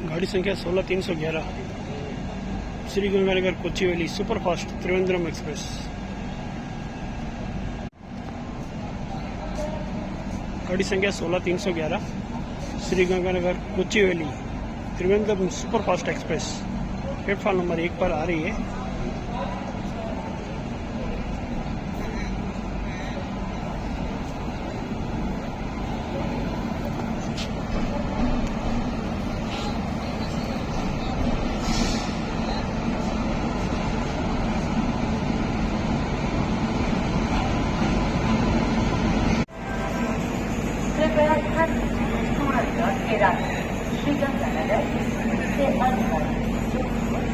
गाड़ी संख्या 16311 Sri Ganganagar Kochuveli superfast Trivandrum express. गाड़ी संख्या 16311 Sri Ganganagar Kochuveli Trivandrum superfast express platform number 1 पर आ रही है। कृपया ध्यान दीजिए, सूरत के रास्ते श्री गंगानगर से अंदर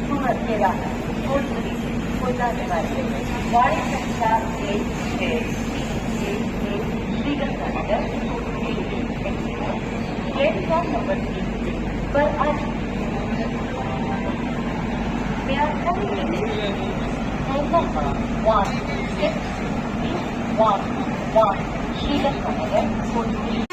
सूरत के रास्ते कोटपुरी को जाने वाले गाड़ी संख्या 1631 श्री गंगानगर प्लेटफॉर्म नंबर 3 पर आ चुकी है। श्री गंगानगर कोटपुरी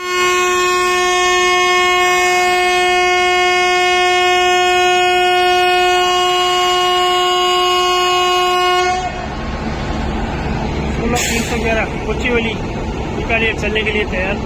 कोच्चिवेली बीकानेर चलने के लिए तैयार।